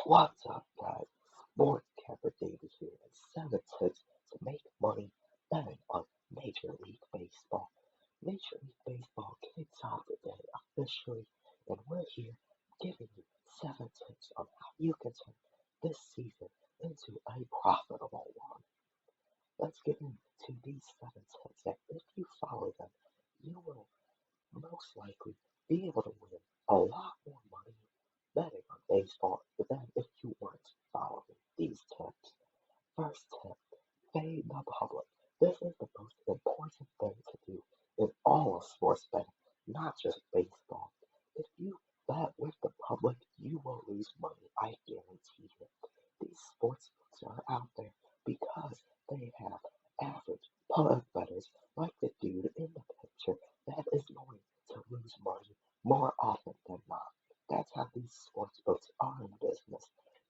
What's up, guys? Sports Camper David here, and 7 tips to make money betting on Major League Baseball. Major League Baseball kicks off today officially, and we're here giving you 7 tips on how you can turn this season into a profitable one. Let's get into these 7 tips, and if you follow them, you will most likely be able to win a lot more money betting on baseball than if you weren't following these tips. First tip, fade the public. This is the most important thing to do in all of sports betting, not just baseball. If you bet with the public, you will lose money. I guarantee it. These sports books are out there because they have average public bettors like the dude in the picture that is going to lose money more often than not. That's how these sports books are in business.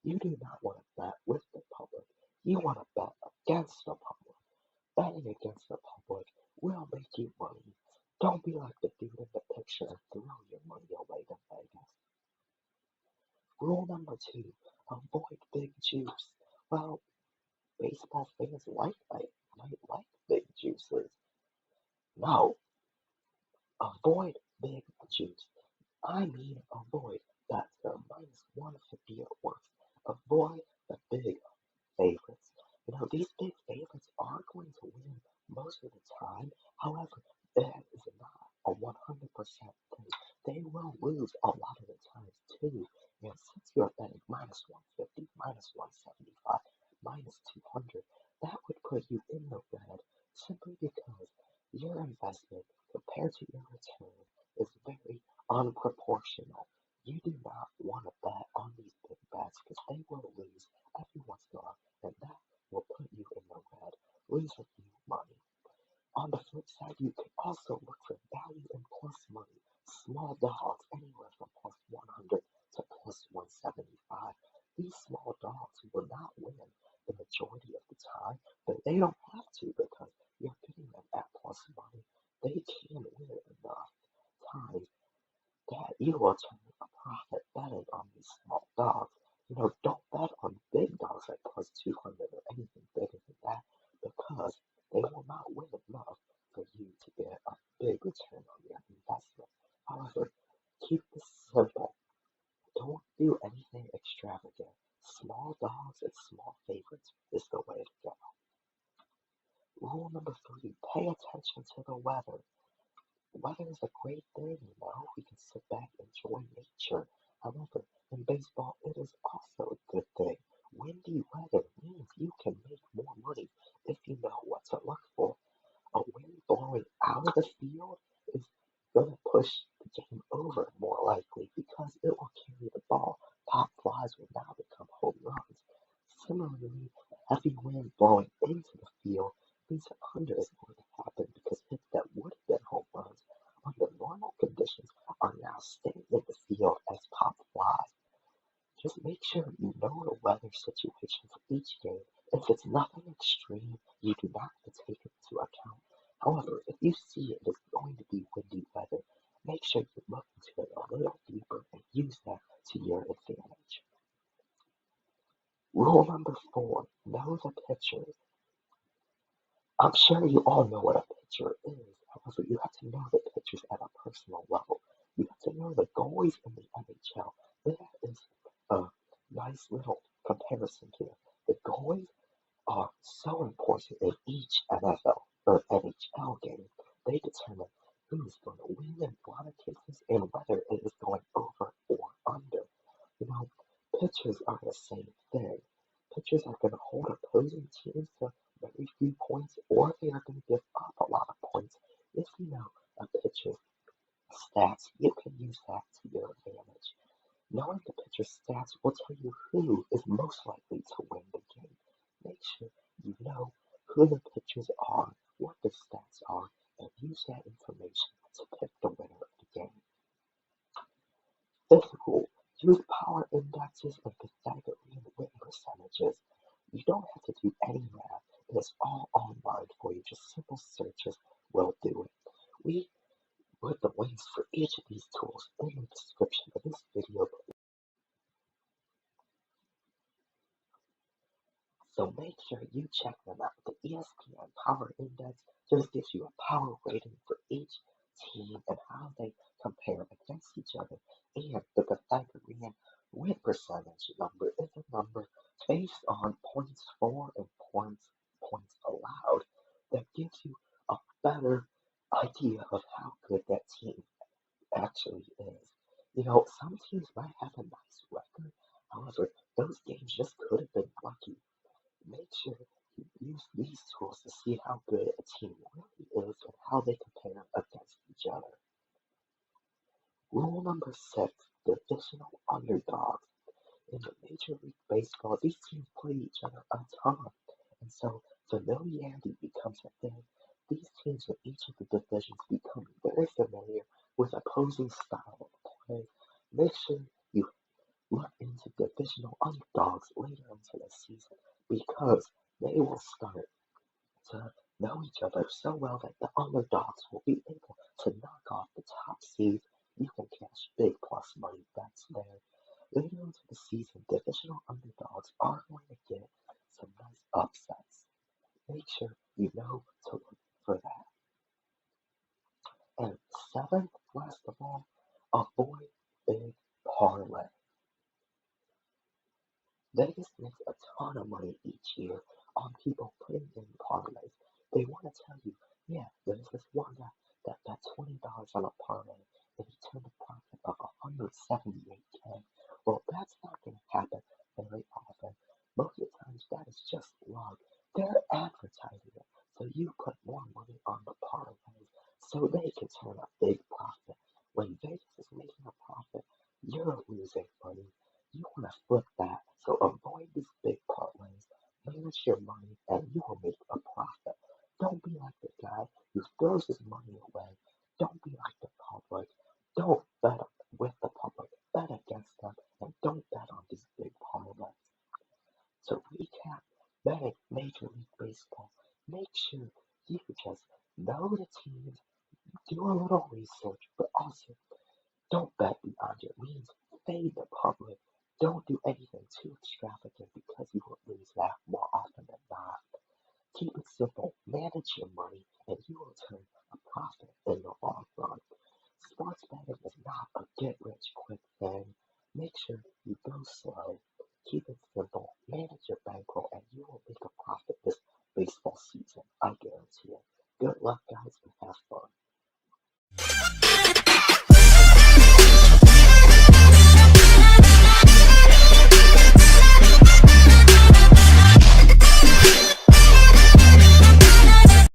You do not want to bet with the public. You want to bet against the public. Betting against the public will make you money. Don't be like the dude in the picture and throw your money away to Vegas. Rule number 2, avoid big juice. Well, baseball fans might like big juices. No, avoid big juice. I mean avoid that minus 150 or worse. Avoid the big favorites. These big favorites are going to win most of the time. However, that is not a 100% thing. They will lose a lot of the times too. And since you're betting minus 150, minus 175, minus 200, that would put you in the red simply because your investment compared to your return is very unproportional. You do not want to bet on these big bets because they will lose every once in a while, and that will put you in the red, losing you money. On the flip side, you can also look for value in plus money. Small dogs, anywhere from plus 100 to plus 175. These small dogs will not win the majority of the time, but they don't have to because you're getting them at plus money. They can win enough times that you will turn a profit betting on these small dogs. Don't bet on big dogs like plus 200 or anything bigger than that because they will not win enough for you to get a big return on your investment. However, keep this simple. Don't do anything extravagant. Small dogs and small favorites is the way to go. Rule number 3, pay attention to the weather. Weather is a great thing, we can sit back and enjoy nature. However, in baseball, it is also a good thing. Windy weather means you can make more money if you know what to look for. A wind blowing out of the field is going to push the game over more likely because it will carry the ball. Pop flies will now become home runs. Similarly, heavy wind blowing into the field means an under is going to happen because hits that would have been home runs under normal conditions are now staying in the field as pop flies. Just make sure you know the weather situation for each game. If it's nothing extreme, you do not have to take it into account. However, if you see it is going to be windy weather, make sure you look into it a little deeper and use that to your advantage. Rule number 4, know the pitchers. I'm sure you all know what a pitcher is. However, you have to know the pitchers at a personal level. You have to know the goalies in the NHL. That is a nice little comparison here. The goalies are so important in each NFL or NHL game. They determine who is going to win in a lot of cases and whether it is going over or under. You know, pitchers are the same thing. Pitchers are going to hold opposing teams to very few points, or they are going to give up a lot of points. If you know a pitcher's stats, you can use that to your advantage. Knowing the pitcher's stats will tell you who is most likely to win the game. Make sure you know who the pitchers are, what their stats are, and use that information to pick the winner of the game. Fifth rule, use power indexes and Pythagorean win percentages. You don't have to do any math. It is all online for you. Just simple searches will do it. We put the links for each of these tools in the description of this video. So make sure you check them out. The ESPN Power Index just gives you a power rating for each team and how they compare against each other. And the Pythagorean win percentage number is a number based on points for and points allowed that gives you a better idea of how good that team actually is. Some teams might have a nice record. However, those games just could have been lucky. Make sure you use these tools to see how good a team really is and how they compare against each other. Rule number 6, divisional underdogs. In the Major League Baseball, these teams play each other a ton, and so familiarity becomes a thing. These teams in each of the divisions become very familiar with opposing style of play. Make sure you look into divisional underdogs later into the season because they will start to know each other so well that the underdogs will be able to knock off the top seeds. You can cash big plus money bets there. Later into the season, divisional underdogs are going to get some nice upsets. Make sure you know to look for that. And seventh, last of all, avoid big parlay. Vegas makes a ton of money each year on people putting in parlays. They want to tell you, yeah, there's this one guy that bet $20 on a parlay and he turned a profit of 178K. Well, that's not going to happen very often. Most of the times that is just luck. They're advertising it, so you put more money on the parlays so they can turn a big profit. When Vegas is making a profit, you're losing money. You want to flip that, so avoid these big parlays, manage your money, and you will make a profit. Don't be like the guy who throws his money away. Don't be like the public. Don't bet with the public. Bet against them, and don't bet on these big parlays. To recap, betting Major League Baseball, make sure you just know the teams, do a little research, but also don't bet beyond your means. Fade the public. Don't do anything too extravagant because you will lose that more often than not. Keep it simple. Manage your money and you will turn a profit in the long run. Sports betting is not a get rich quick thing. Make sure you go slow. Keep it simple. Manage your bankroll and you will make a profit this baseball season. I guarantee it. Good luck, guys.